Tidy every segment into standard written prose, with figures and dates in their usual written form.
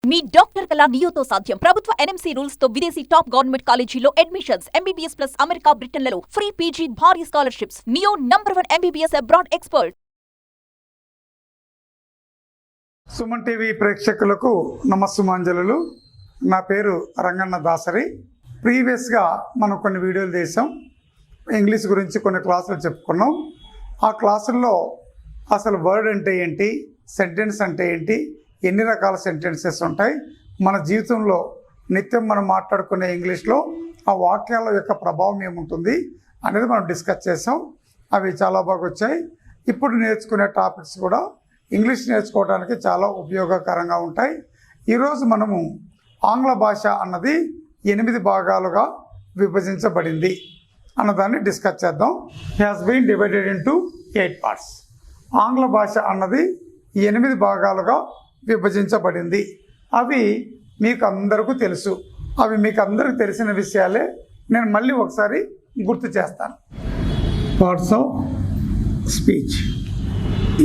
మీ doctor కళ నియోతో సాధ్యం. ప్రభుత్వ ఎన్ఎంసీ రూల్స్ తో విదేశీ టాప్ గవర్నమెంట్ కాలేజీలో అడ్మిషన్స్, ఎంబీబీఎస్ ప్లస్ అమెరికా, బ్రిటన్లలో ఫ్రీ పీజీ, భారీ scholarships. Neo #1 MBBS abroad expert. Suman TV ప్రేక్షకులకు నమస్సుమాంజలు. నా పేరు రంగన్న దాసరి. ప్రీవియస్గా మనం కొన్ని వీడియోలు చేసాం. ఇంగ్లీష్ గురించి కొన్ని క్లాసులు చెప్పుకున్నాం. ఆ క్లాసుల్లో అసలు వర్డ్ అంటే ఏంటి, సెంటెన్స్ అంటే ఏంటి, ఎన్ని రకాల సెంటెన్సెస్ ఉంటాయి, మన జీవితంలో నిత్యం మనం మాట్లాడుకునే ఇంగ్లీష్లో ఆ వాక్యాల యొక్క ప్రభావం ఏముంటుంది అనేది మనం డిస్కస్ చేసాం. అవి చాలా బాగా వచ్చాయి. ఇప్పుడు నేర్చుకునే టాపిక్స్ కూడా ఇంగ్లీష్ నేర్చుకోవడానికి చాలా ఉపయోగకరంగా ఉంటాయి. ఈరోజు మనము ఆంగ్ల భాష అన్నది 8 భాగాలుగా విభజించబడింది అన్నదాన్ని డిస్కస్ చేద్దాం. Has been divided into 8 parts. ఆంగ్ల భాష అన్నది 8 భాగాలుగా విభజించబడింది. అవి మీకు అందరికీ తెలుసు. అవి మీకు అందరికీ తెలిసిన విషయాలే. నేను మళ్ళీ ఒకసారి గుర్తు చేస్తాను. Parts of speech.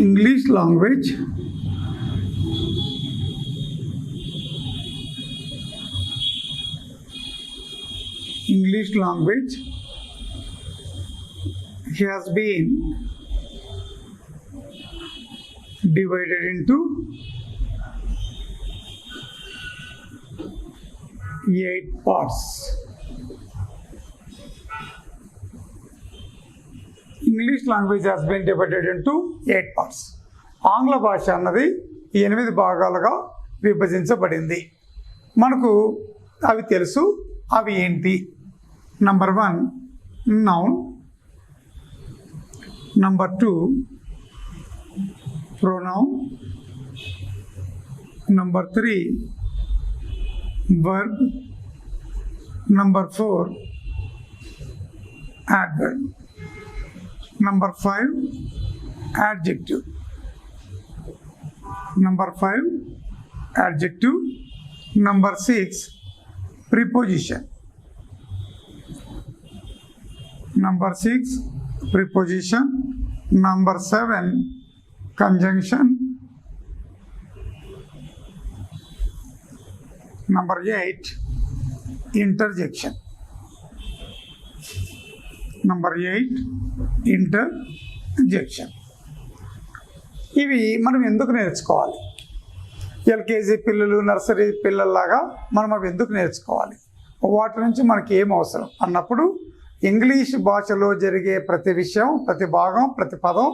English language, English language has been divided into 8 parts. English language has been divided into 8 parts. ఆంగ్ల భాష అన్నది 8 భాగాలుగా విభజించబడింది. మనకు అవి తెలుసు. అవి ఏంటి? Number 1 noun, number 2 pronoun, number 3 verb, number 4 adverb, number 5 adjective, number 5 adjective, number 6 preposition, number 6 preposition, number 7 conjunction, number 8 interjection, number 8 interjection. ఇవి మనం ఎందుకు నేర్చుకోవాలి? ఎల్కేజీ పిల్లలు, నర్సరీ పిల్లల్లాగా మనం అవి ఎందుకు నేర్చుకోవాలి? వాటి నుంచి మనకి ఏం అవసరం అన్నప్పుడు ఇంగ్లీష్ భాషలో జరిగే ప్రతి విషయం, ప్రతి భాగం, ప్రతి పదం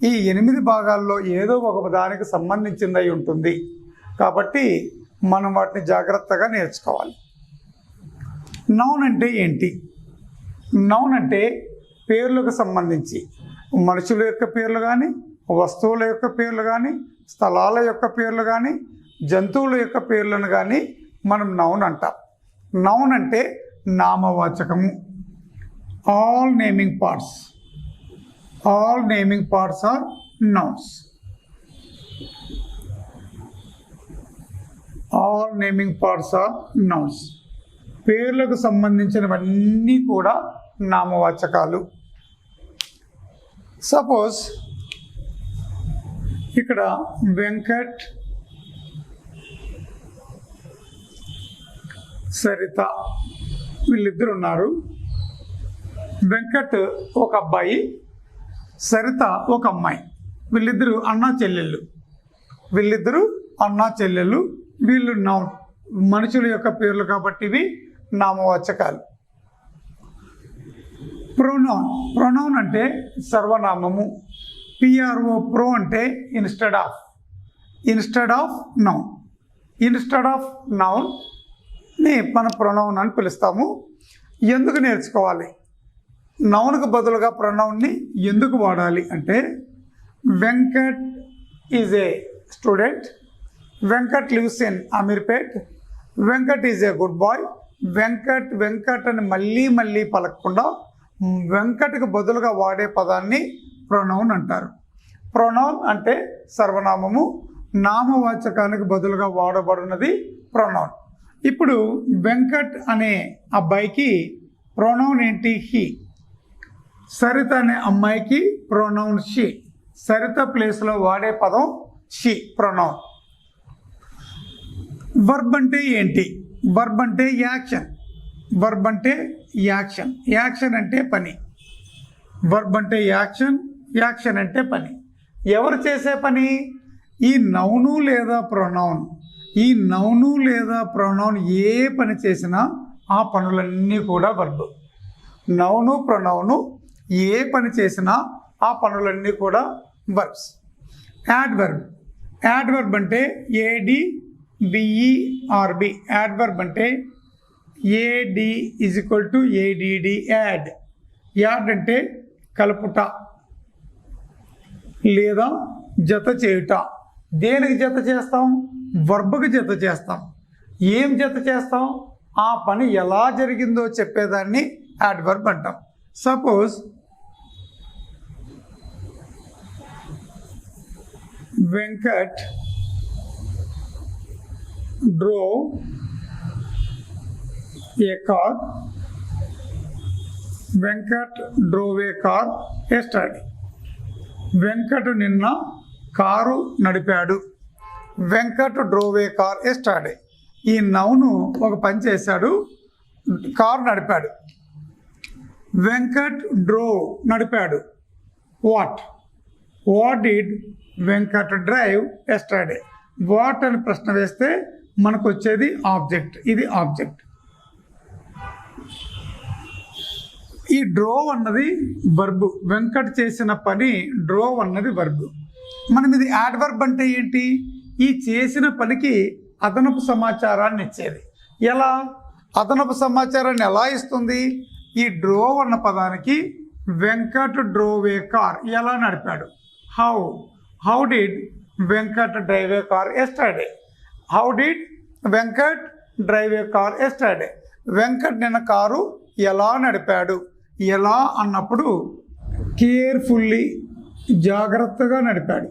ఈ 8 భాగాల్లో ఏదో ఒక దానికి సంబంధించిందై ఉంటుంది. కాబట్టి మనం వాటిని జాగ్రత్తగా నేర్చుకోవాలి. నౌన్ అంటే ఏంటి? నౌన్ అంటే పేర్లకు సంబంధించి మనుషుల యొక్క పేర్లు కానీ, వస్తువుల యొక్క పేర్లు కానీ, స్థలాల యొక్క పేర్లు కానీ, జంతువుల యొక్క పేర్లను కానీ మనం నౌన్ అంటాం. నౌన్ అంటే నామవాచకము. All naming parts. All naming parts are nouns. All naming parts are nouns. పేర్లకు సంబంధించినవన్నీ కూడా నామవాచకాలు. సపోజ్ ఇక్కడ వెంకట్, సరిత వీళ్ళిద్దరు ఉన్నారు. వెంకట్ ఒక అబ్బాయి, సరిత ఒక అమ్మాయి. వీళ్ళిద్దరు అన్నా చెల్లెళ్ళు. వీళ్ళు నౌన్, మనుషుల యొక్క పేర్లు కాబట్టి ఇవి నామవాచకాలు. ప్రొనౌన్ అంటే సర్వనామము. PRO ప్రో అంటే instead of noun. Instead of నౌన్ని మనం ప్రొనౌన్ అని పిలుస్తాము. ఎందుకు నేర్చుకోవాలి? నౌన్కు బదులుగా ప్రొనౌన్ని ఎందుకు వాడాలి అంటే, Venkat is a student, Venkat lives in Ameerpet, Venkat is a good boy. Venkat అని మళ్ళీ పలకకుండా వెంకట్కి బదులుగా వాడే పదాన్ని ప్రొనౌన్ అంటారు. ప్రొనౌన్ అంటే సర్వనామము. నామవాచకానికి బదులుగా వాడబడినది ప్రొనౌన్. ఇప్పుడు వెంకట్ అనే అబ్బాయికి ప్రొనౌన్ ఏంటి? హీ. సరిత అనే అమ్మాయికి ప్రొనౌన్ షీ. సరిత ప్లేస్లో వాడే పదం షీ, ప్రొనౌన్. వర్బ్ అంటే ఏంటి? వర్బ్ అంటే యాక్షన్. వర్బ్ అంటే యాక్షన్. యాక్షన్ అంటే పని. వర్బ్ అంటే యాక్షన్. యాక్షన్ అంటే పని. ఎవరు చేసే పని? ఈ నౌను లేదా ప్రొనౌన్. ఈ నౌను లేదా ప్రొనౌన్ ఏ పని చేసినా ఆ పనులన్నీ కూడా వర్బ్. నౌను ప్రొనౌను ఏ పని చేసినా ఆ పనులన్నీ కూడా వర్బ్స్. యాడ్వర్బ్. యాడ్వర్బ్ అంటే ADVERB. యాడ్వర్బ్ అంటే AD = ADD. యాడ్. యాడ్ అంటే కలుపుట లేదా జత చేయుట. దేనికి జత చేస్తాం? వర్బ్కి జత చేస్తాం. ఏం జత చేస్తాం? ఆ పని ఎలా జరిగిందో చెప్పేదాన్ని యాడ్వర్బ్ అంటాం. Suppose Venkat drove a car. Venkat drove a car yesterday. Venkat నిన్న కారు నడిపాడు. Venkat drove a car yesterday. ఈ నౌను ఒక పని చేశాడు, కారు నడిపాడు. వెంకట్ drove నడిపాడు. What did Venkat drive yesterday. What అని ప్రశ్న వేస్తే మనకు వచ్చేది ఆబ్జెక్ట్. ఇది ఆబ్జెక్ట్. ఈ డ్రోవ్ అన్నది వర్బ్. వెంకట్ చేసిన పని డ్రోవ్ అన్నది వర్బ్. మనం ఇది యాడ్వర్బ్ అంటే ఏంటి? ఈ చేసిన పనికి అదనపు సమాచారాన్ని ఇచ్చేది. ఎలా? అదనపు సమాచారాన్ని ఎలా ఇస్తుంది? ఈ డ్రోవ్ అన్న పదానికి వెంకట్ డ్రోవ్ ఏ కార్, ఎలా నడిపాడు. How did Venkat drive a car yesterday. How did Venkat drive a car yesterday. Venkat నిన్న కారు ఎలా నడిపాడు. ఎలా అన్నప్పుడు కేర్ఫుల్లీ, జాగ్రత్తగా నడిపాడు.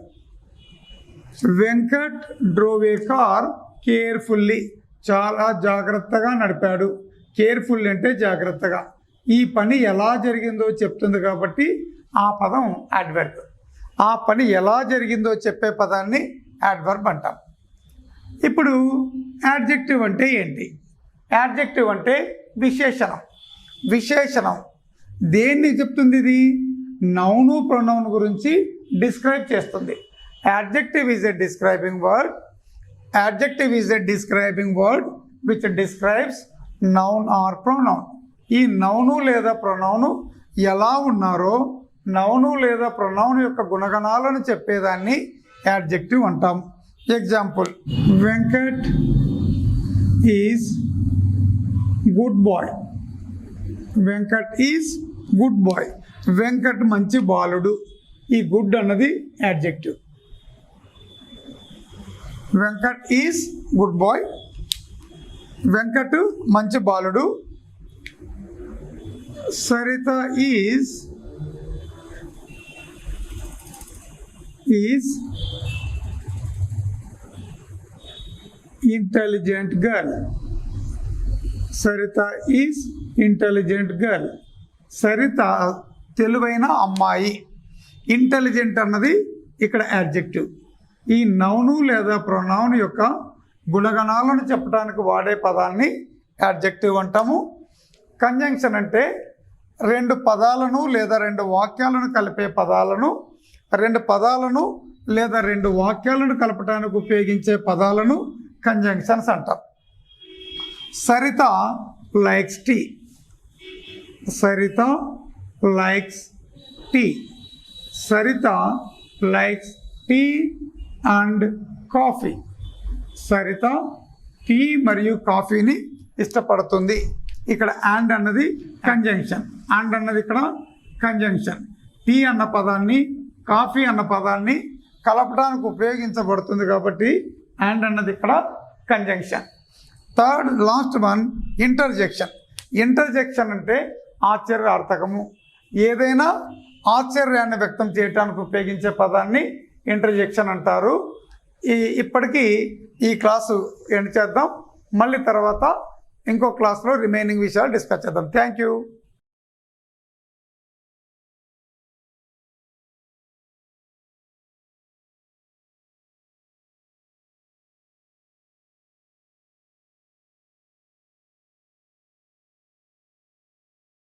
Venkat drove a car carefully, చాలా జాగ్రత్తగా నడిపాడు. కేర్ఫుల్ అంటే జాగ్రత్తగా. ఈ పని ఎలా జరిగిందో చెప్తుంది కాబట్టి ఆ పదం యాడ్వర్బ్. ఆ పని ఎలా జరిగిందో చెప్పే పదాన్ని యాడ్వర్బ్ అంటాం. ఇప్పుడు యాడ్జెక్టివ్ అంటే ఏంటి? యాడ్జెక్టివ్ అంటే విశేషణం. విశేషణం దేన్ని చెప్తుంది? ఇది నౌను ప్రొనౌన్ గురించి డిస్క్రైబ్ చేస్తుంది. Adjective is a describing word. Adjective is a describing word which describes noun are pronoun. ఈ నౌను లేదా ప్రొనౌను ఎలా ఉన్నారో, నౌను లేదా ప్రొనౌన్ యొక్క గుణగణాలను చెప్పేదాన్ని యాడ్జెక్టివ్ అంటాం. Example, Venkat is good boy. Venkat is good boy. Venkat మంచి బాలుడు. ఈ గుడ్ అన్నది adjective. Venkat is good boy. Venkat మంచి బాలుడు. Saritha is intelligent girl. Saritha is intelligent girl. Saritha తెలివైన అమ్మాయి. ఇంటెలిజెంట్ అన్నది ఇక్కడ యాడ్జెక్టివ్. ఈ నౌను లేదా ప్రొనౌన్ యొక్క గుణగణాలను చెప్పడానికి వాడే పదాన్ని యాడ్జెక్టివ్ అంటాము. కంజంక్షన్ అంటే రెండు పదాలను లేదా రెండు వాక్యాలను కలిపే పదాలను, రెండు పదాలను లేదా రెండు వాక్యాలను కలపడానికి ఉపయోగించే పదాలను కంజంక్షన్స్ అంటాం. Saritha likes tea. Saritha likes tea. Saritha likes tea and coffee. Saritha tea మరియు కాఫీని ఇష్టపడుతుంది. ఇక్కడ అండ్ అన్నది కంజంక్షన్. అండ్ అన్నది ఇక్కడ కంజంక్షన్. టీ అన్న పదాన్ని, కాఫీ అన్న పదాన్ని కలపడానికి ఉపయోగించబడుతుంది కాబట్టి అండ్ అన్నది ఇక్కడ conjunction. Third last one, interjection. Interjection అంటే ఆశ్చర్యార్థకము. ఏదైనా ఆశ్చర్యాన్ని వ్యక్తం చేయడానికి ఉపయోగించే పదాన్ని ఇంటర్జెక్షన్ అంటారు. ఇప్పటికీ ఈ క్లాసు ఎండ్ చేద్దాం. మళ్ళీ తర్వాత ఇంకో క్లాస్లో రిమైనింగ్ విషయాలు డిస్కస్ చేద్దాం. Thank you.